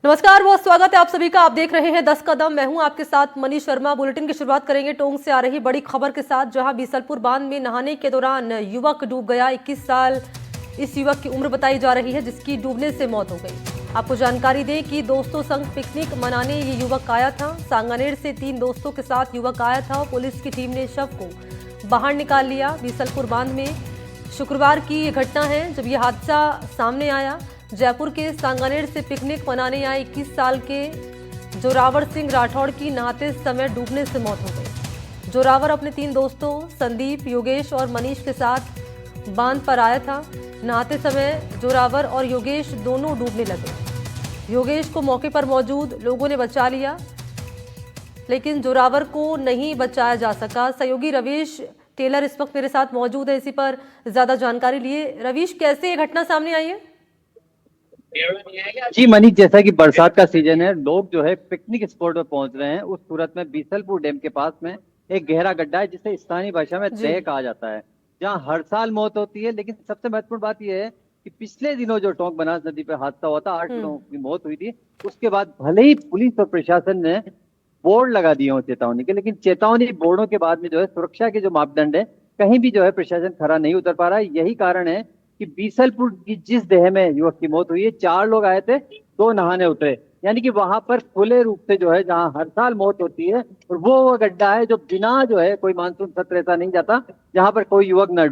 नमस्कार, बहुत स्वागत है आप सभी का। आप देख रहे हैं 10 कदम। मैं हूं आपके साथ मनीष शर्मा। बुलेटिन की शुरुआत करेंगे टोंक से आ रही बड़ी खबर के साथ, जहां बीसलपुर बांध में नहाने के दौरान युवक डूब गया। 21 साल इस युवक की उम्र बताई जा रही है, जिसकी डूबने से मौत हो गई। आपको जानकारी दें कि दोस्तों संग पिकनिक मनाने ये युवक आया था। सांगानेर से 3 दोस्तों के साथ युवक आया था। पुलिस की टीम ने शव को बाहर निकाल लिया। बीसलपुर बांध में शुक्रवार की ये घटना है, जब ये हादसा सामने आया। जयपुर के सांगानेर से पिकनिक मनाने आए 21 साल के जोरावर सिंह राठौड़ की नहाते समय डूबने से मौत हो गई। जोरावर अपने 3 दोस्तों संदीप, योगेश और मनीष के साथ बांध पर आया था। नहाते समय जोरावर और योगेश दोनों डूबने लगे। योगेश को मौके पर मौजूद लोगों ने बचा लिया, लेकिन जोरावर को नहीं बचाया जा सका। सहयोगी रवीश टेलर इस वक्त मेरे साथ मौजूद है, इसी पर ज्यादा जानकारी लिए। रवीश, कैसे ये घटना सामने आई है? जी मनीष, जैसा कि बरसात का सीजन है, लोग जो है पिकनिक स्पॉट पर पहुंच रहे हैं। उस सूरत में बीसलपुर डैम के पास में एक गहरा गड्ढा है, जिसे स्थानीय भाषा में दह कहा जाता है, जहां हर साल मौत होती है। लेकिन सबसे महत्वपूर्ण बात यह है कि पिछले दिनों जो टोंक बनास नदी पर हादसा हुआ था, 8 लोगों की मौत हुई थी। उसके बाद भले ही पुलिस और प्रशासन ने बोर्ड लगा दिए हो चेतावनी के, लेकिन चेतावनी बोर्डों के बाद में जो है सुरक्षा के जो मापदंड है, कहीं भी जो है प्रशासन खरा नहीं उतर पा रहा है। यही कारण है कि बीसलपुर की जिस देह में युवक की मौत हुई है, 4 लोग आए थे, 2 नहाने उतरे। यानी कि वहां पर खुले रूप से जो है, जहां हर साल मौत होती है, और वो गड्ढा है जो बिना जो है कोई मानसून सत्र ऐसा नहीं जाता जहां पर कोई युवक न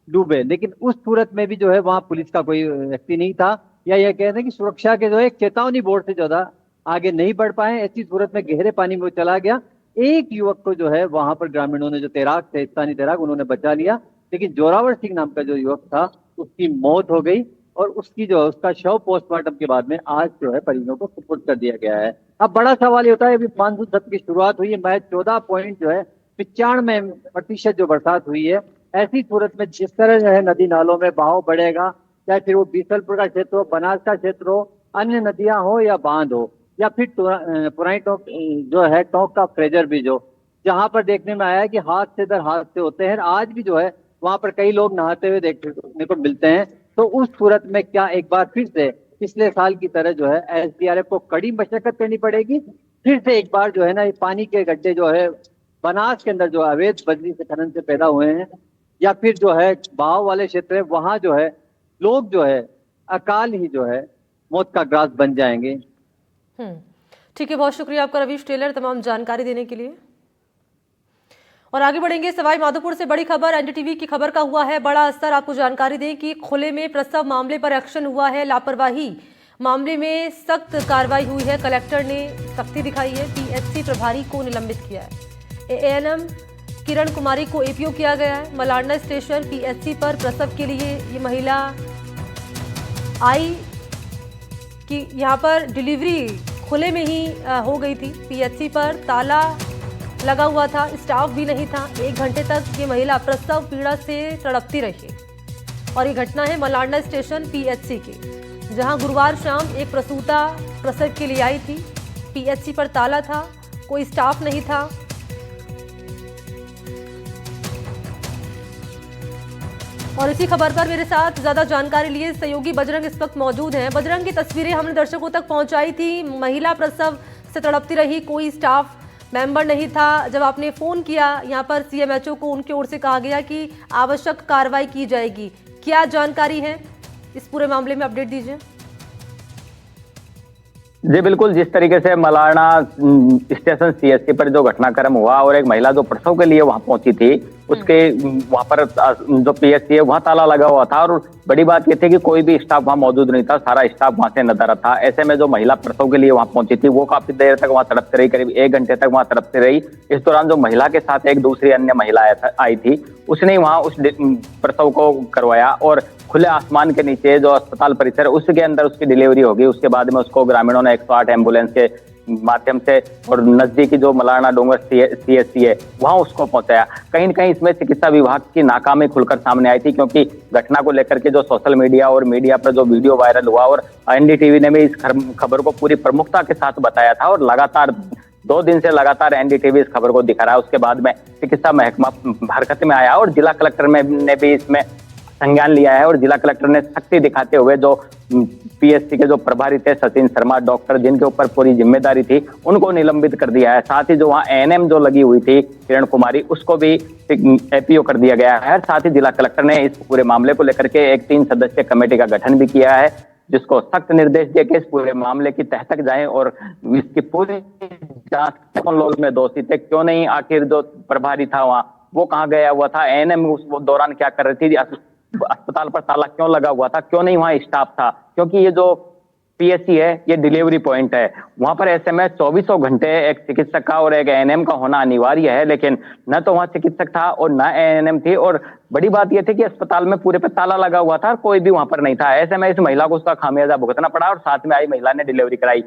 डूबे। लेकिन उस सूरत में भी जो है वहां पुलिस का कोई व्यक्ति नहीं था, या यह कहते हैं कि सुरक्षा के जो है चेतावनी बोर्ड से ज्यादा आगे नहीं बढ़ पाए। ऐसी सूरत में गहरे पानी में वो चला गया। एक युवक को जो है वहां पर ग्रामीणों ने, जो तैराक थे, स्थानीय तैराक, उन्होंने बचा लिया। लेकिन जोरावर सिंह नाम का जो युवक था, उसकी मौत हो गई, और उसका शव पोस्टमार्टम के बाद में आज जो है परिजनों को सुपुर्द कर दिया गया है। अब बड़ा सवाल ये होता है, अभी मानसून सत्र की शुरुआत हुई है, महज 14 पॉइंट जो है 95% जो बरसात हुई है। ऐसी सूरत में जिस तरह जो है नदी नालों में बहाव बढ़ेगा, चाहे फिर वो बीसलपुर का क्षेत्र हो, बनास का क्षेत्र हो, अन्य नदियां हो या बांध हो, या फिर पुरानी टोंक जो है, टोंक का फ्रेजर ब्रिज हो, जहां पर देखने में आया है कि हादसे दर हादसे होते हैं। आज भी जो है वहां पर कई लोग नहाते हुए देखने को मिलते हैं। तो उस सूरत में क्या एक बार फिर से पिछले साल की तरह जो है एसडीआरएफ को कड़ी मशक्कत करनी पड़ेगी? फिर से एक बार जो है ना, ये पानी के गड्ढे जो है बनास के अंदर जो अवैध बजरी से खनन से पैदा हुए हैं, या फिर जो है बहाव वाले क्षेत्र है, वहां जो है लोग जो है अकाल ही जो है मौत का ग्रास बन जाएंगे। ठीक है, बहुत शुक्रिया आपका रवीश टेलर तमाम जानकारी देने के लिए। और आगे बढ़ेंगे सवाई माधोपुर से बड़ी खबर। एनडीटीवी की खबर का हुआ है बड़ा असर। आपको जानकारी दें कि खुले में प्रसव मामले पर एक्शन हुआ है। लापरवाही मामले में सख्त कार्रवाई हुई है। कलेक्टर ने सख्ती दिखाई है। पीएचसी प्रभारी को निलंबित किया है। एएनएम किरण कुमारी को एपीओ किया गया है। मलारना स्टेशन पीएचसी पर प्रसव के लिए ये महिला आई कि यहाँ पर डिलीवरी खुले में ही हो गई थी। पीएचसी पर ताला लगा हुआ था, स्टाफ भी नहीं था। 1 घंटे तक ये महिला प्रसव पीड़ा से तड़पती रही। और ये घटना है मलारना स्टेशन पीएचसी की, जहां गुरुवार शाम एक प्रसूता प्रसव के लिए आई थी। पीएचसी पर ताला था, कोई स्टाफ नहीं था। और इसी खबर पर मेरे साथ ज्यादा जानकारी लिए सहयोगी बजरंग इस वक्त मौजूद हैं। बजरंग, की तस्वीरें हमने दर्शकों तक पहुंचाई थी। महिला प्रसव से तड़पती रही, कोई स्टाफ मेंबर नहीं था। जब आपने फोन किया यहाँ पर सीएमएचओ को, उनकी ओर से कहा गया कि आवश्यक कार्रवाई की जाएगी। क्या जानकारी है इस पूरे मामले में, अपडेट दीजिए। जी बिल्कुल, जिस तरीके से मलारना स्टेशन सीएससी पर जो घटनाक्रम हुआ और एक महिला जो प्रसव के लिए वहां पहुंची थी, उसके वहां पर जो पीएचसी है वहां ताला लगा हुआ था। और बड़ी बात यह थी कि कोई भी स्टाफ वहां मौजूद नहीं था, सारा स्टाफ वहां से नदारद था। ऐसे में जो महिला प्रसव के लिए वहां पहुंची थी, वो काफी देर तक वहां तड़पती रही, करीब 1 घंटे तक वहां तड़पती रही। इस दौरान जो महिला के साथ एक दूसरी अन्य महिला आई थी, उसने वहां उस प्रसव को करवाया, और खुले आसमान के नीचे जो अस्पताल परिसर, उसके अंदर उसकी डिलीवरी होगी। उसके बाद में उसको ग्रामीणों ने 108 एम्बुलेंस के माध्यम से और नजदीकी जो मलारना डोंगर सीएचसी है वहां उसको पहुंचाया। कहीं न कहीं इसमें चिकित्सा विभाग की नाकामी खुलकर सामने आई थी, क्योंकि घटना को लेकर के जो सोशल मीडिया और मीडिया पर जो वीडियो वायरल हुआ, और एनडीटीवी ने भी इस खबर को पूरी प्रमुखता के साथ बताया था, और लगातार 2 दिन से लगातार एनडीटीवी इस खबर को दिखा रहा है। उसके बाद में चिकित्सा महकमा हरकत में आया, और जिला कलेक्टर ने भी इसमें संज्ञान लिया है और जिला कलेक्टर ने सख्ती दिखाते हुए जो पीएससी के जो प्रभारी थे सचिन शर्मा डॉक्टर, जिनके ऊपर पूरी जिम्मेदारी थी, उनको निलंबित कर दिया है। साथ ही जो वहाँ एएनएम जो लगी हुई थी किरण कुमारी, उसको भी एपीओ कर दिया गया है। साथ ही जिला कलेक्टर ने इस पूरे मामले को लेकर के एक 3 सदस्यीय कमेटी का गठन भी किया है, जिसको सख्त निर्देश दिए कि इस पूरे मामले की तह तक जाए और इसकी पूरी जांच कौन लोग में दोषी थे, क्यों नहीं, आखिर जो प्रभारी था वहाँ वो कहाँ गया हुआ था, एएनएम उस दौरान क्या कर रही थी, अस्पताल पर ताला क्यों लगा हुआ था, क्यों नहीं वहाँ स्टाफ था। क्योंकि ये जो पीएससी है ये डिलीवरी पॉइंट है, वहां पर ऐसे में 24 घंटे एक चिकित्सक का और एक एएनएम का होना अनिवार्य है, लेकिन न तो वहां चिकित्सक था और न एएनएम थी। और बड़ी बात यह थी कि अस्पताल में पूरे पे ताला लगा हुआ था और कोई भी वहां पर नहीं था। ऐसे में इस महिला को उसका खामियाजा भुगतना पड़ा और साथ में आई महिला ने डिलीवरी कराई।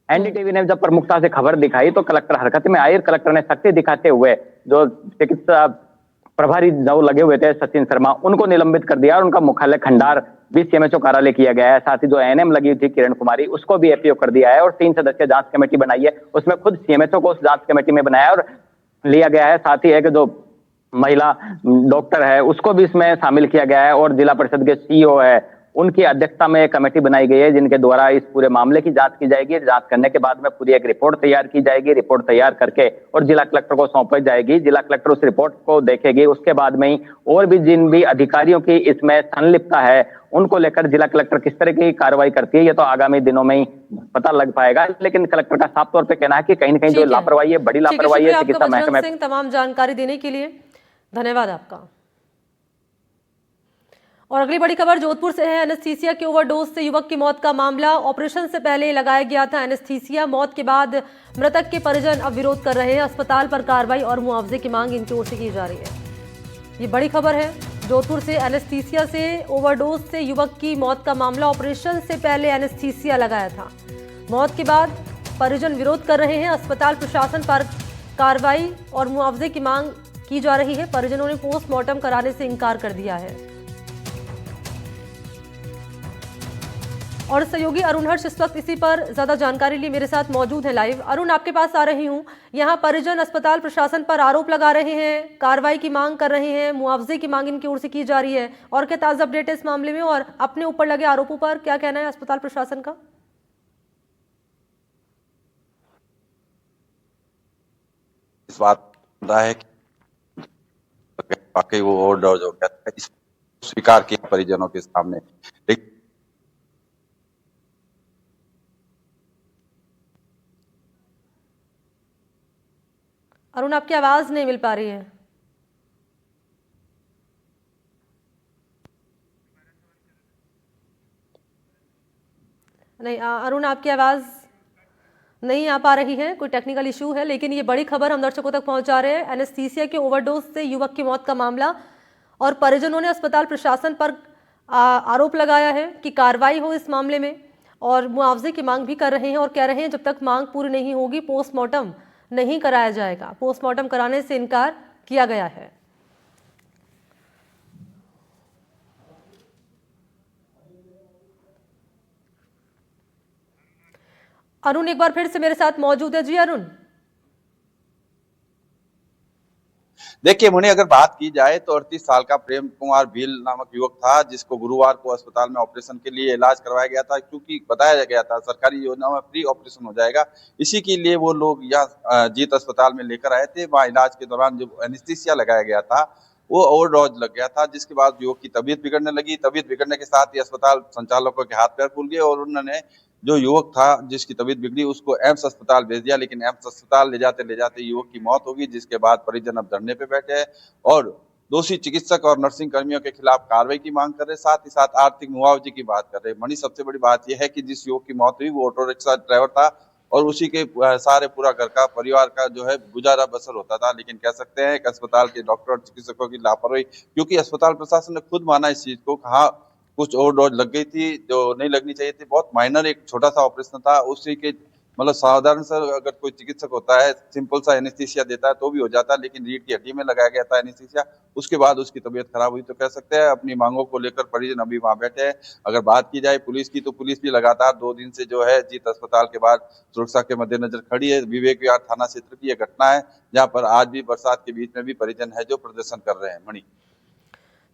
एनडीटीवी ने जब प्रमुखता से खबर दिखाई तो कलेक्टर हरकत में आई और कलेक्टर ने सख्ती दिखाते हुए जो चिकित्सा प्रभारी जो लगे हुए थे सचिन शर्मा, उनको निलंबित कर दिया और उनका मुख्यालय खंडार भी सीएमएचओ कार्यालय किया गया है। साथ ही जो एएनएम लगी थी किरण कुमारी, उसको भी एपीओ कर दिया है और 3 सदस्यीय जांच कमेटी बनाई है, उसमें खुद सीएमएचओ को उस जांच कमेटी में बनाया और लिया गया है। साथ ही एक जो महिला डॉक्टर है उसको भी इसमें शामिल किया गया है और जिला परिषद के सीईओ है उनकी अध्यक्षता में एक कमेटी बनाई गई है, जिनके द्वारा इस पूरे मामले की जांच की जाएगी। जांच करने के बाद में पूरी एक रिपोर्ट तैयार की जाएगी, रिपोर्ट तैयार करके और जिला कलेक्टर को सौंपी जाएगी। जिला कलेक्टर उस रिपोर्ट को देखेगी, उसके बाद में ही और भी जिन भी अधिकारियों की इसमें संलिप्तता है उनको लेकर जिला कलेक्टर किस तरह की कार्रवाई करती है, ये तो आगामी दिनों में ही पता लग पाएगा। लेकिन कलेक्टर का साफ तौर पर कहना है कि कहीं ना कहीं जो लापरवाही है, बड़ी लापरवाही है चिकित्सा महकमे में। तमाम जानकारी देने के लिए धन्यवाद आपका। और अगली बड़ी खबर जोधपुर से है। एनेस्थीसिया के ओवरडोज से युवक की मौत का मामला। ऑपरेशन से पहले लगाया गया था एनेस्थीसिया। मौत के बाद मृतक के परिजन अब विरोध कर रहे हैं। अस्पताल पर कार्रवाई और मुआवजे की मांग इनकी ओर से की जा रही है। ये बड़ी खबर है जोधपुर से। एनेस्थीसिया से ओवरडोज से युवक की मौत का मामला। ऑपरेशन से पहले एनेस्थीसिया लगाया था, मौत के बाद परिजन विरोध कर रहे हैं। अस्पताल प्रशासन पर कार्रवाई और मुआवजे की मांग की जा रही है। परिजनों ने पोस्टमार्टम कराने से इनकार कर दिया है। और सहयोगी अरुण हर्ष इस वक्त इसी पर ज्यादा जानकारी लिए मेरे साथ मौजूद है लाइव। अरुण, आपके पास आ रही हूं। यहाँ परिजन अस्पताल प्रशासन पर आरोप लगा रहे हैं, कार्रवाई की मांग कर रहे हैं, मुआवजे की मांग इनकी ओर से की जा रही है। और क्या ताजा अपडेट है इस मामले में और अपने ऊपर लगे आरोपों पर क्या कहना है अस्पताल प्रशासन का? इस बात रहा है कि वाकई वो ओवरडोज हो गया था, इस स्वीकार किया परिजनों के सामने। अरुण, आपकी आवाज नहीं मिल पा रही है। नहीं अरुण, आपकी आवाज नहीं आ पा रही है, कोई टेक्निकल इशू है। लेकिन ये बड़ी खबर हम दर्शकों तक पहुंचा रहे हैं। एनेस्थीसिया के ओवरडोज से युवक की मौत का मामला और परिजनों ने अस्पताल प्रशासन पर आरोप लगाया है कि कार्रवाई हो इस मामले में और मुआवजे की मांग भी कर रहे हैं और कह रहे हैं जब तक मांग पूरी नहीं होगी पोस्टमार्टम नहीं कराया जाएगा। पोस्टमार्टम कराने से इनकार किया गया है। अरुण एक बार फिर से मेरे साथ मौजूद है। जी अरुण। देखिए मुनि, अगर बात की जाए तो 38 साल का प्रेम कुमार भील नामक युवक था, जिसको गुरुवार को अस्पताल में ऑपरेशन के लिए इलाज करवाया गया था। क्योंकि बताया गया था सरकारी योजना में फ्री ऑपरेशन हो जाएगा, इसी के लिए वो लोग यहाँ जीत अस्पताल में लेकर आए थे। वहाँ इलाज के दौरान जो एनेस्थीसिया लगाया गया था वो ओवरडोज लग गया था, जिसके बाद युवक की तबीयत बिगड़ने लगी। तबीयत बिगड़ने के साथ ही अस्पताल संचालकों के हाथ पैर फूल गए और उन्होंने जो युवक था जिसकी तबीयत बिगड़ी उसको एम्स अस्पताल भेज दिया। लेकिन एम्स अस्पताल ले जाते युवक की मौत होगी, जिसके बाद परिजन अब धरने पे बैठे हैं और दोषी चिकित्सक और नर्सिंग कर्मियों के खिलाफ कार्रवाई की मांग कर रहे, साथ ही साथ आर्थिक मुआवजे की बात कर रहे। मणि, सबसे बड़ी बात यह है कि जिस युवक की मौत हुई वो ऑटो रिक्शा ड्राइवर था और उसी के सारे पूरा घर का परिवार का जो है गुजारा बसर होता था। लेकिन कह सकते हैं कि अस्पताल के डॉक्टर और चिकित्सकों की लापरवाही, क्योंकि अस्पताल प्रशासन ने खुद माना इस चीज को, कहा कुछ ओवरडोज लग गई थी जो नहीं लगनी चाहिए थी। बहुत माइनर एक छोटा सा ऑपरेशन था, उसी के मतलब साधारण सा अगर कोई चिकित्सक होता है सिंपल सा एनेस्थीसिया देता है तो भी हो जाता है, लेकिन रीढ़ की हड्डी में लगाया गया था एनेस्थीसिया। उसके बाद उसकी तबीयत खराब हुई। तो कह सकते हैं अपनी मांगों को लेकर परिजन अभी वहां बैठे हैं। अगर बात की जाए पुलिस की, तो पुलिस भी लगातार 2 दिन से जो है जीत अस्पताल के बाद सुरक्षा के मद्देनजर खड़ी है। विवेक विहार थाना क्षेत्र की यह घटना है, जहाँ पर आज भी बरसात के बीच में भी परिजन है जो प्रदर्शन कर रहे हैं। मणि,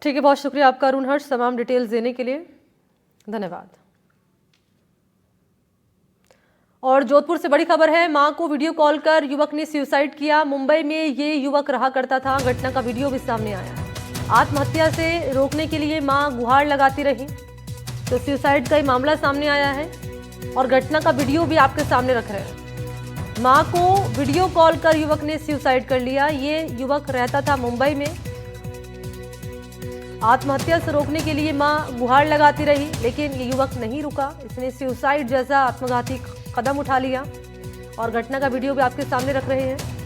ठीक है, बहुत शुक्रिया आपका अरुण हर्ष तमाम डिटेल्स देने के लिए, धन्यवाद। और जोधपुर से बड़ी खबर है, मां को वीडियो कॉल कर युवक ने सुसाइड किया। मुंबई में ये युवक रहा करता था, घटना का वीडियो भी सामने आया है। आत्महत्या से रोकने के लिए मां गुहार लगाती रही तो सुसाइड का ये मामला सामने आया है और घटना का वीडियो भी आपके सामने रख रहे हैं। मां को वीडियो कॉल कर युवक ने सुसाइड कर लिया। ये युवक रहता था मुंबई में। आत्महत्या से रोकने के लिए मां गुहार लगाती रही, लेकिन ये युवक नहीं रुका। इसने सुसाइड जैसा आत्मघाती कदम उठा लिया और घटना का वीडियो भी आपके सामने रख रहे हैं।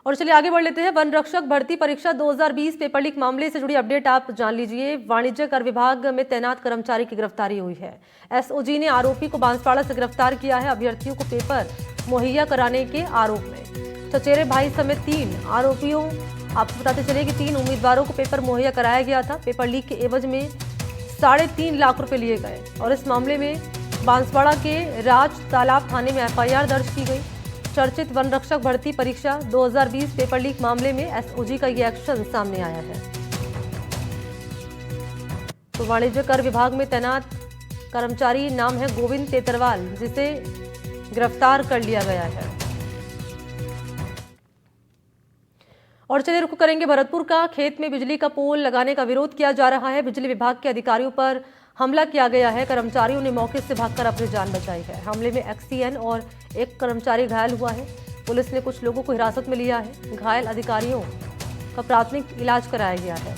और चलिए आगे बढ़ लेते हैं। वन रक्षक भर्ती परीक्षा 2020 पेपर लीक मामले से जुड़ी अपडेट आप जान लीजिए। वाणिज्य कर विभाग में तैनात कर्मचारी की गिरफ्तारी हुई है। एसओजी ने आरोपी को बांसवाड़ा से गिरफ्तार किया है, अभ्यर्थियों को पेपर मुहैया कराने के आरोप में। चचेरे भाई समेत 3 आरोपियों, आपको बताते चले कि 3 उम्मीदवारों को पेपर मुहैया कराया गया था। पेपर लीक के एवज में 3.5 लाख रुपए लिए गए और इस मामले में बांसवाड़ा के राज तालाब थाने में एफआईआर दर्ज की गई। चर्चित वन रक्षक भर्ती परीक्षा 2020 पेपर लीक मामले में एसओजी का ये एक्शन सामने आया है। तो वाणिज्य कर विभाग में तैनात कर्मचारी नाम है गोविंद तेतरवाल, जिसे गिरफ्तार कर लिया गया है। और चलिए रुक करेंगे भरतपुर का। खेत में बिजली का पोल लगाने का विरोध किया जा रहा है। बिजली विभाग के अधिकारियों पर हमला किया गया है। कर्मचारियों ने मौके से भागकर अपनी जान बचाई है। हमले में एक्सीएन और एक कर्मचारी घायल हुआ है। पुलिस ने कुछ लोगों को हिरासत में लिया है। घायल अधिकारियों का प्राथमिक इलाज कराया गया है।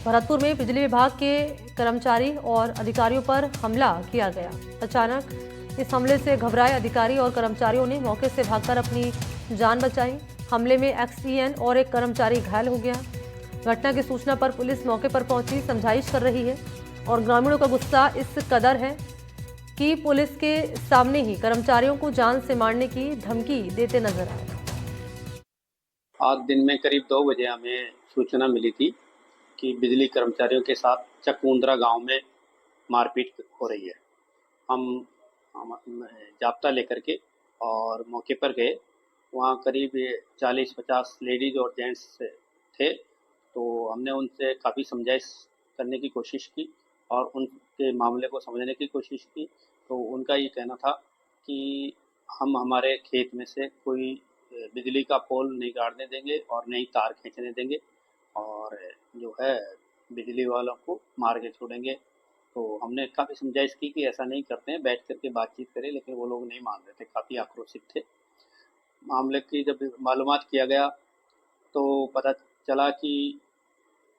भरतपुर में बिजली विभाग के कर्मचारी और अधिकारियों पर हमला किया गया। अचानक इस हमले से घबराए अधिकारी और कर्मचारियों ने मौके से भागकर अपनी जान बचाई। हमले में एक्सीएन और एक कर्मचारी घायल हो गया। घटना की सूचना पर पुलिस मौके पर पहुंची, समझाइश कर रही है और ग्रामीणों का गुस्सा इस कदर है कि पुलिस के सामने ही कर्मचारियों को जान से मारने की धमकी देते नजर आए। आज दिन में करीब 2 बजे हमें सूचना मिली थी कि बिजली कर्मचारियों के साथ चकमुंद्रा गांव में मारपीट हो रही है। हम जाब्ता लेकर के और मौके पर गए। वहाँ करीब 40-50 लेडीज और जेंट्स थे। तो हमने उनसे काफ़ी समझाइश करने की कोशिश की और उनके मामले को समझने की कोशिश की। तो उनका ये कहना था कि हम हमारे खेत में से कोई बिजली का पोल नहीं गाड़ने देंगे और नहीं तार खींचने देंगे और जो है बिजली वालों को मार के छोड़ेंगे। तो हमने काफ़ी समझाइश की कि ऐसा नहीं करते हैं, बैठ करके बातचीत करें, लेकिन वो लोग नहीं मान रहे थे, काफ़ी आक्रोशित थे। मामले की जब मालूमात किया गया तो पता चला कि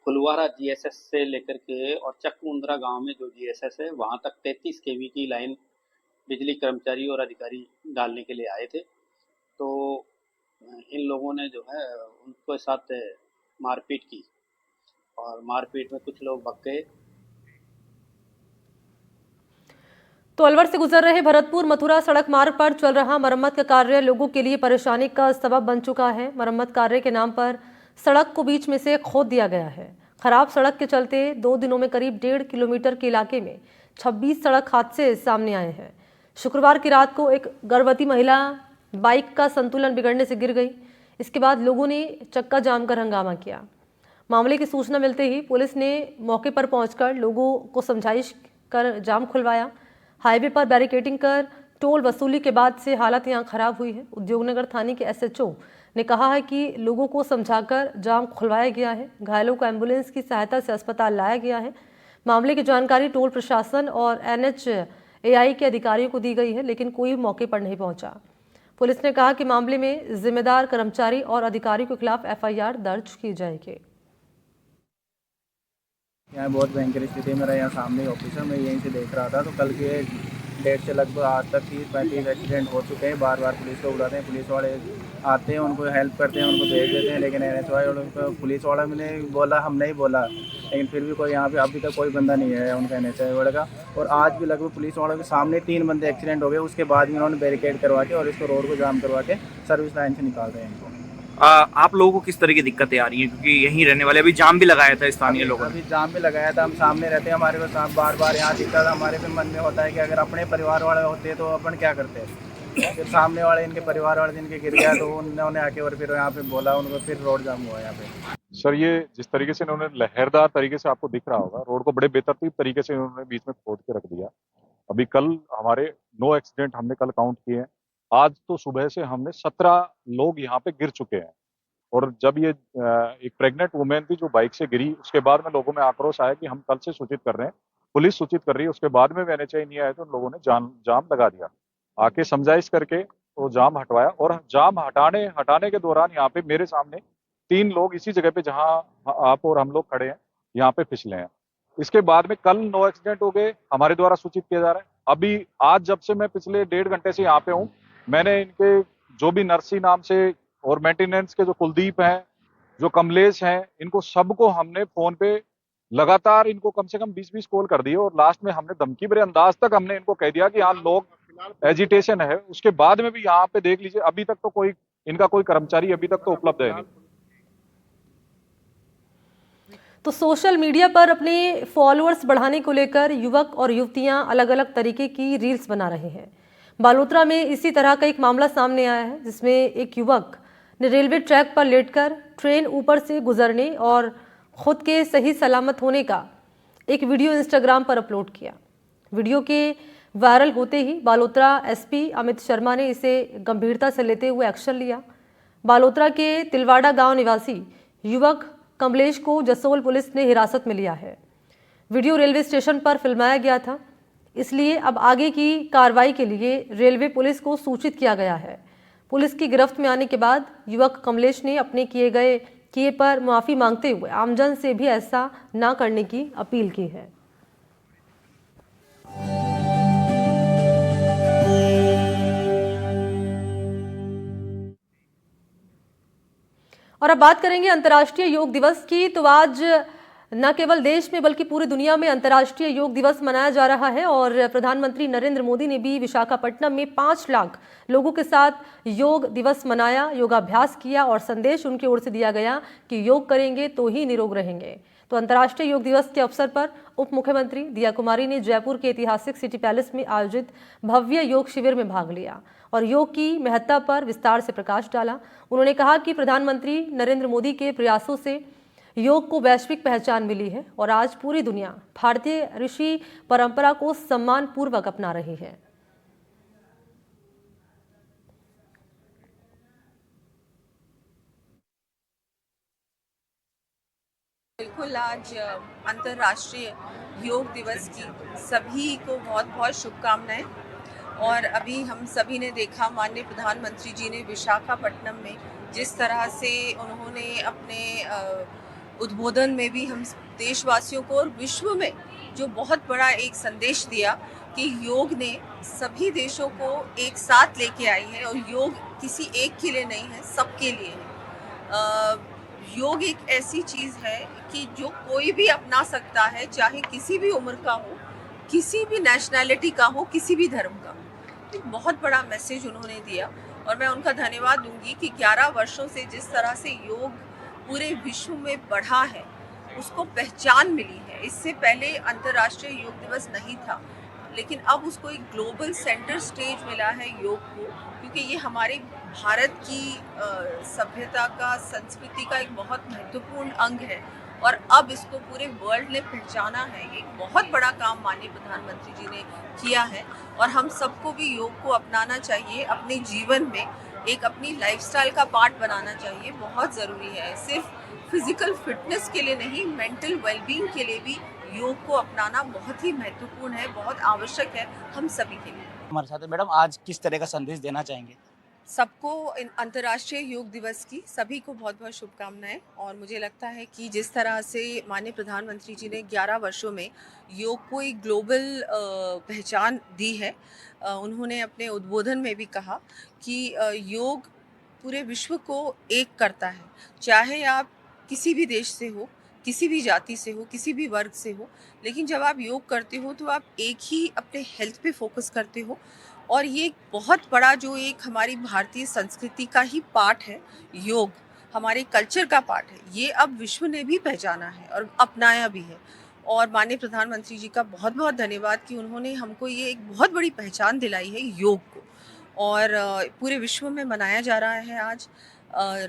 फुलवारा जीएसएस से लेकर के और चकमुंद्रा गांव में जो जीएसएस है वहां तक 33 केवी की लाइन बिजली कर्मचारी और अधिकारी डालने के लिए आए थे। तो इन लोगों ने जो है उनके साथ मारपीट की और मारपीट में कुछ लोग भग गए। तो अलवर से गुजर रहे भरतपुर मथुरा सड़क मार्ग पर चल रहा मरम्मत का कार्य लोगों के लिए परेशानी का सबब बन चुका है। मरम्मत कार्य के नाम पर सड़क को बीच में से खोद दिया गया है। खराब सड़क के चलते 2 दिनों में करीब 1.5 किलोमीटर के इलाके में 26 सड़क हादसे सामने आए हैं। शुक्रवार की रात को एक गर्भवती महिला बाइक का संतुलन बिगड़ने से गिर गई। इसके बाद लोगों ने चक्का जाम कर हंगामा किया। मामले की सूचना मिलते ही पुलिस ने मौके पर पहुंचकर लोगों को समझाइश कर जाम खुलवाया। हाईवे पर बैरिकेडिंग कर टोल वसूली के बाद से हालत यहां खराब हुई है। उद्योगनगर थाने के एसएचओ ने कहा है कि लोगों को समझाकर जाम खुलवाया गया है। घायलों को एम्बुलेंस की सहायता से अस्पताल लाया गया है। मामले की जानकारी टोल प्रशासन और एनएचएआई के अधिकारियों को दी गई है, लेकिन कोई मौके पर नहीं पहुंचा। पुलिस ने कहा कि मामले में जिम्मेदार कर्मचारी और अधिकारियों के खिलाफ एफआईआर दर्ज की जाएगी। यहाँ बहुत भयंकर स्थिति मेरा यहाँ सामने ऑफिस है, मैं यहीं से देख रहा था। तो कल के डेट से लगभग आज तक 30-35 एक्सीडेंट हो चुके हैं। बार बार पुलिस को बुलाते हैं, पुलिस वाले आते हैं, उनको हेल्प करते हैं, उनको भेज देते हैं, लेकिन एनएचएआई और उनको पुलिस वाला मैंने बोला, हम नहीं बोला, लेकिन फिर भी कोई यहाँ पे अभी तक कोई बंदा नहीं है उनका एनएचएआई वाले का। और आज भी लगभग पुलिस वालों के सामने 3 बंदे एक्सीडेंट हो गए। उसके बाद भी उन्होंने बैरिकेड करवा के और इसको रोड को जाम करवा के सर्विस लाइन से निकाल रहे हैं इनको। आप लोगों को किस तरह की दिक्कतें आ रही हैं, क्योंकि यहीं रहने वाले अभी जाम भी लगाया था स्थानीय लोगों ने? अभी जाम भी लगाया था, हम सामने रहते हैं, हमारे को बार बार यहाँ दिक्कत हमारे पे मन में होता है कि अगर अपने परिवार वाले होते तो अपन क्या करते हैं। फिर सामने वाले इनके परिवार वाले जिनके गिर गया तो उन्होंने आके और फिर यहाँ पे बोला उनको, फिर रोड जाम हुआ यहाँ पे। सर ये जिस तरीके से इन्होंने लहरदार तरीके से, आपको दिख रहा होगा, रोड को बड़े बेतरतीब तरीके से इन्होंने बीच में खोद के रख दिया। अभी कल हमारे 9 एक्सीडेंट हमने कल काउंट किए हैं। आज तो सुबह से हमने 17 लोग यहाँ पे गिर चुके हैं। और जब ये एक प्रेग्नेंट वुमेन थी जो बाइक से गिरी, उसके बाद में लोगों में आक्रोश आया कि हम कल से सूचित कर रहे हैं, पुलिस सूचित कर रही है। उसके बाद में NHAI नहीं आया तो उन लोगों ने जाम लगा दिया। आके समझाइश करके वो जाम हटवाया, और जाम हटाने के दौरान यहाँ पे मेरे सामने 3 लोग इसी जगह पे जहां आप और हम लोग खड़े हैं यहाँ पे फिसले हैं। इसके बाद में कल 9 एक्सीडेंट हो गए, हमारे द्वारा सूचित किया जा रहा है। अभी आज जब से मैं पिछले 1.5 घंटे से यहाँ पे हूँ, मैंने इनके जो भी नर्सी नाम से और मेंटेनेंस के जो कुलदीप हैं, जो कमलेश हैं, इनको सबको हमने फोन पे लगातार इनको कम से कम 20-20 कॉल कर दिए, और लास्ट में हमने धमकी भरे अंदाज तक हमने इनको कह दिया कि यहाँ लोग एजिटेशन है। उसके बाद में भी यहाँ पे देख लीजिए, अभी तक तो कोई इनका कोई कर्मचारी अभी तक तो उपलब्ध है नहीं। तो सोशल मीडिया पर अपने फॉलोअर्स बढ़ाने को लेकर युवक और युवतियां अलग अलग तरीके की रील्स बना रहे हैं। बालोतरा में इसी तरह का एक मामला सामने आया है, जिसमें एक युवक ने रेलवे ट्रैक पर लेटकर ट्रेन ऊपर से गुजरने और खुद के सही सलामत होने का एक वीडियो इंस्टाग्राम पर अपलोड किया। वीडियो के वायरल होते ही बालोतरा SP अमित शर्मा ने इसे गंभीरता से लेते हुए एक्शन लिया। बालोतरा के तिलवाड़ा गांव निवासी युवक कमलेश को जसोल पुलिस ने हिरासत में लिया है। वीडियो रेलवे स्टेशन पर फिल्माया गया था, इसलिए अब आगे की कार्रवाई के लिए रेलवे पुलिस को सूचित किया गया है। पुलिस की गिरफ्त में आने के बाद युवक कमलेश ने अपने किए पर माफ़ी मांगते हुए आमजन से भी ऐसा ना करने की अपील की है। और अब बात करेंगे अंतर्राष्ट्रीय योग दिवस की। तो आज न केवल देश में बल्कि पूरी दुनिया में अंतर्राष्ट्रीय योग दिवस मनाया जा रहा है, और प्रधानमंत्री नरेंद्र मोदी ने भी विशाखापट्टनम में 5 लाख लोगों के साथ योग दिवस मनाया, योगाभ्यास किया, और संदेश उनकी ओर से दिया गया कि योग करेंगे तो ही निरोग रहेंगे। तो अंतर्राष्ट्रीय योग दिवस के अवसर पर उप मुख्यमंत्री दिया कुमारी ने जयपुर के ऐतिहासिक सिटी पैलेस में आयोजित भव्य योग शिविर में भाग लिया और योग की महत्ता पर विस्तार से प्रकाश डाला। उन्होंने कहा कि प्रधानमंत्री नरेंद्र मोदी के प्रयासों से योग को वैश्विक पहचान मिली है और आज पूरी दुनिया भारतीय ऋषि परंपरा को सम्मान पूर्वक अपना रही है। बिल्कुल, आज अंतर्राष्ट्रीय योग दिवस की सभी को बहुत बहुत शुभकामनाएं। और अभी हम सभी ने देखा, माननीय प्रधानमंत्री जी ने विशाखापट्टनम में जिस तरह से उन्होंने अपने उद्बोधन में भी हम देशवासियों को और विश्व में जो बहुत बड़ा एक संदेश दिया कि योग ने सभी देशों को एक साथ लेके आई है और योग किसी एक के लिए नहीं है, सबके लिए है। योग एक ऐसी चीज़ है कि जो कोई भी अपना सकता है, चाहे किसी भी उम्र का हो, किसी भी नेशनैलिटी का हो, किसी भी धर्म का हो। एक बहुत बड़ा मैसेज उन्होंने दिया और मैं उनका धन्यवाद दूंगी कि 11 वर्षों से जिस तरह से योग पूरे विश्व में बढ़ा है, उसको पहचान मिली है। इससे पहले अंतर्राष्ट्रीय योग दिवस नहीं था, लेकिन अब उसको एक ग्लोबल सेंटर स्टेज मिला है योग को, क्योंकि ये हमारे भारत की सभ्यता का, संस्कृति का एक बहुत महत्वपूर्ण अंग है और अब इसको पूरे वर्ल्ड ने पहचाना है। ये एक बहुत बड़ा काम माननीय प्रधानमंत्री जी ने किया है और हम सबको भी योग को अपनाना चाहिए, अपने जीवन में एक अपनी लाइफस्टाइल का पार्ट बनाना चाहिए। बहुत ज़रूरी है, सिर्फ फिजिकल फिटनेस के लिए नहीं, मेंटल वेलबींग के लिए भी योग को अपनाना बहुत ही महत्वपूर्ण है, बहुत आवश्यक है हम सभी के लिए। हमारे साथ मैडम, आज किस तरह का संदेश देना चाहेंगे? सबको अंतर्राष्ट्रीय योग दिवस की सभी को बहुत बहुत शुभकामनाएं। और मुझे लगता है कि जिस तरह से माननीय प्रधानमंत्री जी ने 11 वर्षों में योग को एक ग्लोबल पहचान दी है, उन्होंने अपने उद्बोधन में भी कहा कि योग पूरे विश्व को एक करता है। चाहे आप किसी भी देश से हो, किसी भी जाति से हो, किसी भी वर्ग से हो, लेकिन जब आप योग करते हो तो आप एक ही अपने हेल्थ पे फोकस करते हो। और ये एक बहुत बड़ा जो एक हमारी भारतीय संस्कृति का ही पार्ट है, योग हमारे कल्चर का पार्ट है, ये अब विश्व ने भी पहचाना है और अपनाया भी है। और माननीय प्रधानमंत्री जी का बहुत बहुत धन्यवाद कि उन्होंने हमको ये एक बहुत बड़ी पहचान दिलाई है योग को। और पूरे विश्व में मनाया जा रहा है आज।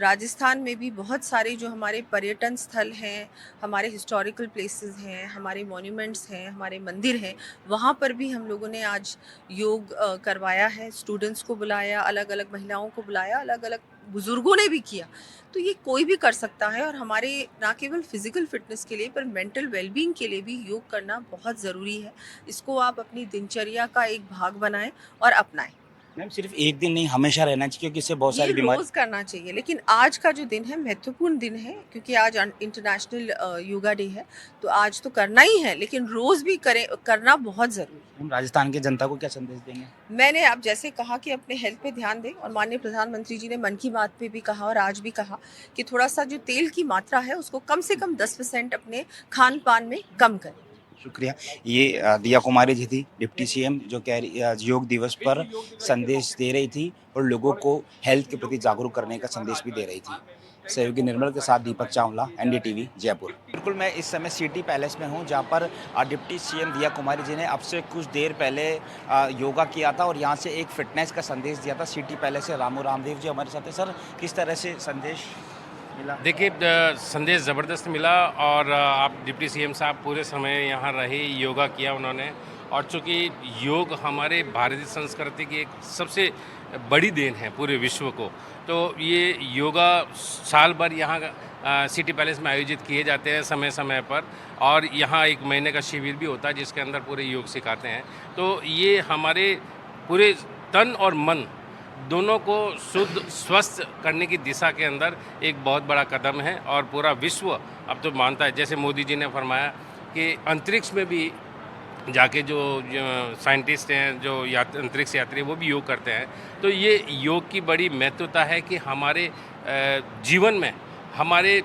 राजस्थान में भी बहुत सारे जो हमारे पर्यटन स्थल हैं, हमारे हिस्टोरिकल प्लेसेस हैं, हमारे मॉन्यूमेंट्स हैं, हमारे मंदिर हैं, वहाँ पर भी हम लोगों ने आज योग करवाया है। स्टूडेंट्स को बुलाया, अलग अलग महिलाओं को बुलाया, अलग अलग बुज़ुर्गों ने भी किया। तो ये कोई भी कर सकता है और हमारे ना केवल फिज़िकल फिटनेस के लिए पर मेंटल वेलबींग के लिए भी योग करना बहुत ज़रूरी है। इसको आप अपनी दिनचर्या का एक भाग बनाएं और अपनाएं। मैम सिर्फ एक दिन नहीं, हमेशा रहना चाहिए क्योंकि इससे बहुत सारी ये बीमारी। रोज करना चाहिए, लेकिन आज का जो दिन है महत्वपूर्ण दिन है क्योंकि आज इंटरनेशनल योगा डे है, तो आज तो करना ही है, लेकिन रोज भी करना बहुत जरूरी है। हम राजस्थान की जनता को क्या संदेश देंगे? मैंने अब जैसे कहा कि अपने हेल्थ पे ध्यान दें, और माननीय प्रधानमंत्री जी ने मन की बात पे भी कहा और आज भी कहा कि थोड़ा सा जो तेल की मात्रा है उसको कम से कम 10% अपने खान पान में कम करें। शुक्रिया। ये दिया कुमारी जी थी, डिप्टी सीएम, जो कह रही योग दिवस पर संदेश दे रही थी और लोगों को हेल्थ के प्रति जागरूक करने का संदेश भी दे रही थी। सहयोगी निर्मल के साथ दीपक चावला, एनडीटीवी, जयपुर। बिल्कुल, मैं इस समय सिटी पैलेस में हूं, जहां पर डिप्टी सीएम दिया कुमारी जी ने अब से कुछ देर पहले योगा किया था और यहां से एक फिटनेस का संदेश दिया था। सिटी पैलेस से रामू रामदेव जी हमारे साथ हैं। सर, किस तरह से संदेश मिला? देखिए, संदेश ज़बरदस्त मिला और आप डिप्टी सीएम साहब पूरे समय यहाँ रहे, योगा किया उन्होंने। और चूँकि योग हमारे भारतीय संस्कृति की एक सबसे बड़ी देन है पूरे विश्व को, तो ये योगा साल भर यहाँ सिटी पैलेस में आयोजित किए जाते हैं समय समय पर, और यहाँ एक महीने का शिविर भी होता है जिसके अंदर पूरे योग सिखाते हैं। तो ये हमारे पूरे तन और मन दोनों को शुद्ध स्वस्थ करने की दिशा के अंदर एक बहुत बड़ा कदम है और पूरा विश्व अब तो मानता है। जैसे मोदी जी ने फरमाया कि अंतरिक्ष में भी जाके जो साइंटिस्ट हैं, जो अंतरिक्ष यात्री, वो भी योग करते हैं। तो ये योग की बड़ी महत्वता है कि हमारे जीवन में, हमारे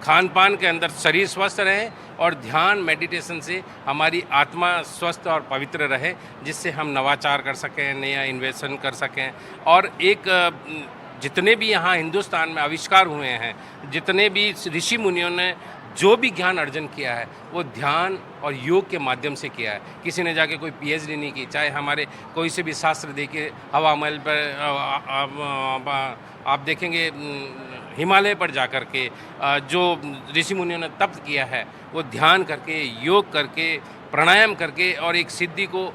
खान पान के अंदर शरीर स्वस्थ रहे और ध्यान मेडिटेशन से हमारी आत्मा स्वस्थ और पवित्र रहे, जिससे हम नवाचार कर सकें, नया इन्वेंशन कर सकें। और एक जितने भी यहाँ हिंदुस्तान में आविष्कार हुए हैं, जितने भी ऋषि मुनियों ने जो भी ज्ञान अर्जन किया है वो ध्यान और योग के माध्यम से किया है। किसी ने जाके कोई पीएचडी नहीं की। चाहे हमारे कोई से भी शास्त्र देखिए, हवा महल पर आप देखेंगे, हिमालय पर जा कर के जो ऋषि मुनियों ने तप किया है वो ध्यान करके, योग करके, प्राणायाम करके और एक सिद्धि को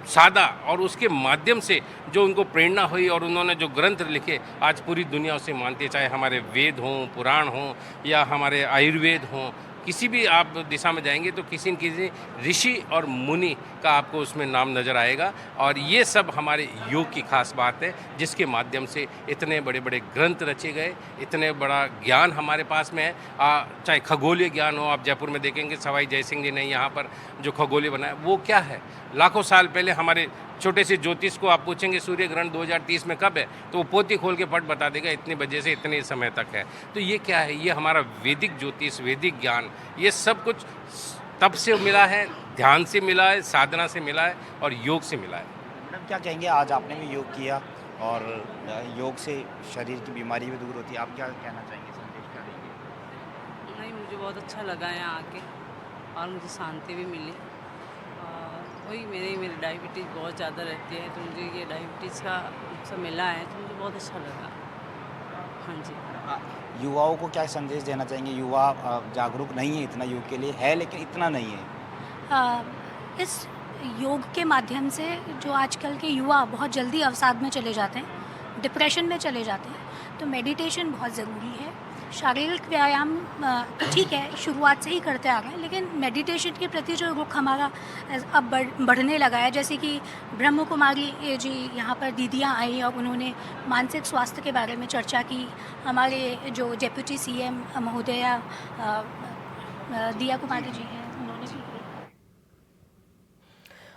साधा और उसके माध्यम से जो उनको प्रेरणा हुई और उन्होंने जो ग्रंथ लिखे आज पूरी दुनिया उसे मानती है। चाहे हमारे वेद हों, पुराण हों या हमारे आयुर्वेद हों, किसी भी आप दिशा में जाएंगे तो किसी न किसी ऋषि और मुनि का आपको उसमें नाम नज़र आएगा। और ये सब हमारे योग की खास बात है, जिसके माध्यम से इतने बड़े बड़े ग्रंथ रचे गए, इतने बड़ा ज्ञान हमारे पास में है। चाहे खगोलीय ज्ञान हो, आप जयपुर में देखेंगे सवाई जयसिंह जी ने यहाँ पर जो खगोलीय बनाया वो क्या है, लाखों साल पहले हमारे छोटे से ज्योतिष को आप पूछेंगे सूर्य ग्रहण 2030 में कब है, तो वो पोती खोल के फट बता देगा इतने बजे से इतने समय तक है। तो ये क्या है, ये हमारा वैदिक ज्योतिष, वैदिक ज्ञान, ये सब कुछ तप से मिला है, ध्यान से मिला है, साधना से मिला है और योग से मिला है। मैडम, क्या कहेंगे, आज आपने भी योग किया और योग से शरीर की बीमारी भी दूर होती है, आप क्या कहना चाहेंगे, संदेश क्या देंगे? नहीं, मुझे बहुत अच्छा लगा यहाँ आके और मुझे शांति भी मिली। वही मेरी डायबिटीज़ बहुत ज़्यादा रहती है, तो मुझे ये डायबिटीज़ का सब मिला है तो मुझे बहुत अच्छा लगा। हाँ जी। युवाओं को क्या संदेश देना चाहेंगे? युवा जागरूक नहीं है इतना योग के लिए, है लेकिन इतना नहीं है। इस योग के माध्यम से जो आजकल के युवा बहुत जल्दी अवसाद में चले जाते हैं, डिप्रेशन में चले जाते हैं, तो मेडिटेशन बहुत ज़रूरी है। शारीरिक व्यायाम तो ठीक है, शुरुआत से ही करते आ रहे हैं, लेकिन मेडिटेशन के प्रति जो रुख हमारा अब बढ़ने लगा है, जैसे कि ब्रह्म कुमारी जी यहाँ पर दीदियाँ आई और उन्होंने मानसिक स्वास्थ्य के बारे में चर्चा की। हमारे जो डेप्यूटी सीएम महोदया दिया कुमारी जी हैं, उन्होंने भी।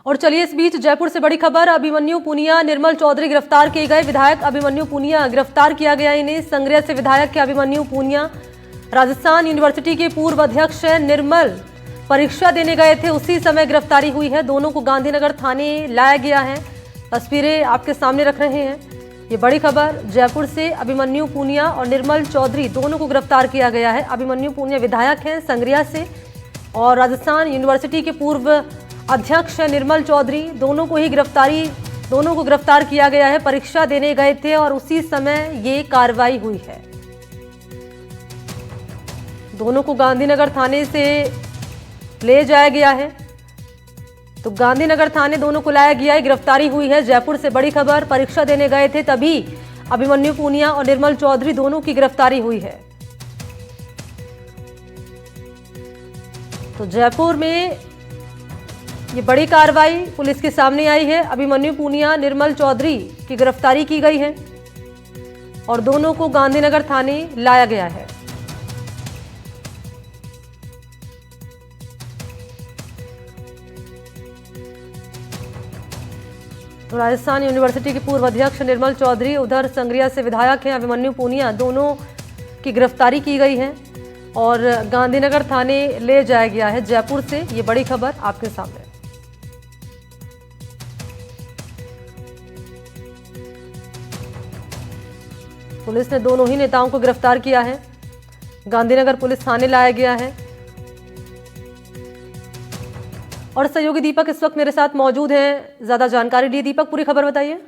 और चलिए, इस बीच जयपुर से बड़ी खबर, अभिमन्यु पुनिया, निर्मल चौधरी गिरफ्तार किए गए। विधायक अभिमन्यु पुनिया गिरफ्तार किया गया इन्हें। संग्रिया से विधायक के अभिमन्यु पुनिया राजस्थान यूनिवर्सिटी के पूर्व अध्यक्ष निर्मल परीक्षा देने गए थे, उसी समय गिरफ्तारी हुई है। दोनों को गांधीनगर थाने लाया गया है। तस्वीरें आपके सामने रख रहे हैं। ये बड़ी खबर जयपुर से, अभिमन्यु पुनिया और निर्मल चौधरी दोनों को गिरफ्तार किया गया है। अभिमन्यु पुनिया विधायक हैं संग्रिया से और राजस्थान यूनिवर्सिटी के पूर्व अध्यक्ष निर्मल चौधरी, दोनों को ही गिरफ्तारी दोनों को गिरफ्तार किया गया है। परीक्षा देने गए थे और उसी समय ये कार्रवाई हुई है। दोनों को गांधीनगर थाने से ले जाया गया है। तो गांधीनगर थाने दोनों को लाया गया है, गिरफ्तारी हुई है। जयपुर से बड़ी खबर, परीक्षा देने गए थे तभी अभिमन्यु पूनिया और निर्मल चौधरी दोनों की गिरफ्तारी हुई है। तो जयपुर में ये बड़ी कार्रवाई पुलिस के सामने आई है। अभिमन्यु पूनिया, निर्मल चौधरी की गिरफ्तारी की गई है और दोनों को गांधीनगर थाने लाया गया है। तो राजस्थान यूनिवर्सिटी की पूर्व अध्यक्ष निर्मल चौधरी, उधर संग्रिया से विधायक हैं अभिमन्यु पूनिया, दोनों की गिरफ्तारी की गई है और गांधीनगर थाने ले जाया गया है जयपुर से। ये बड़ी खबर आपके सामने। पुलिस ने दोनों ही नेताओं को गिरफ्तार किया है। गांधीनगर पुलिस थाने लाया गया है और सहयोगी दीपक इस वक्त मेरे साथ मौजूद हैं ज्यादा जानकारी लिए। दीपक, पूरी खबर बताइए।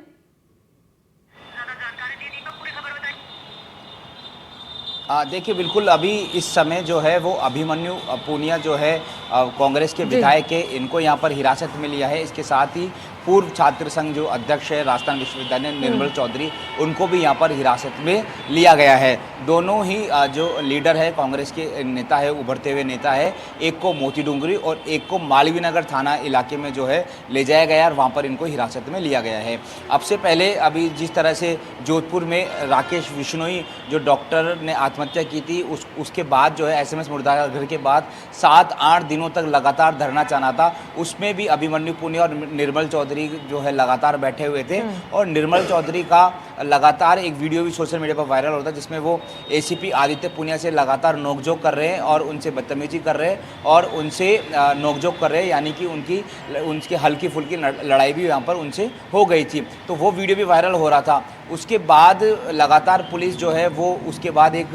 देखिए, बिल्कुल अभी इस समय जो है वो अभिमन्यु पूनिया जो है कांग्रेस के विधायक है, इनको यहाँ पर हिरासत में लिया है। इसके साथ ही पूर्व छात्र संघ जो अध्यक्ष है राजस्थान विश्वविद्यालय निर्मल चौधरी, उनको भी यहाँ पर हिरासत में लिया गया है। दोनों ही जो लीडर है, कांग्रेस के नेता है, उभरते हुए नेता है, एक को मोती डूंगरी और एक को मालवीय नगर थाना इलाके में जो है ले जाया गया और वहाँ पर इनको हिरासत में लिया गया है। अब से पहले अभी जिस तरह से जोधपुर में राकेश विश्नोई जो डॉक्टर ने आत्महत्या की थी, उसके बाद जो है SMS मुर्दाघर के बाद 7-8 दिनों तक लगातार धरना चला था, उसमें भी अभिमन्यु पूनिया और निर्मल चौधरी जो है लगातार बैठे हुए थे। और निर्मल चौधरी का लगातार एक वीडियो भी सोशल मीडिया पर वायरल होता है जिसमें वो ACP आदित्य पूनिया से लगातार नोकझोंक कर रहे हैं और उनसे बदतमीजी कर रहे हैं और उनसे नोकझोंक कर रहे हैं, यानी कि उनकी हल्की फुल्की लड़ाई भी यहाँ पर उनसे हो गई थी। तो वो वीडियो भी वायरल हो रहा था। उसके बाद लगातार पुलिस जो है वो उसके बाद एक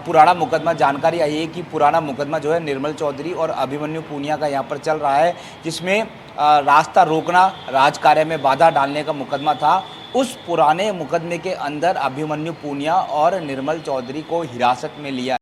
पुराना मुकदमा, जानकारी आई है कि पुराना मुकदमा जो है निर्मल चौधरी और अभिमन्यु पूनिया का यहाँ पर चल रहा है, जिसमें रास्ता रोकना, राजकार्य में बाधा डालने का मुकदमा था। उस पुराने मुकदमे के अंदर अभिमन्यु पूनिया और निर्मल चौधरी को हिरासत में लिया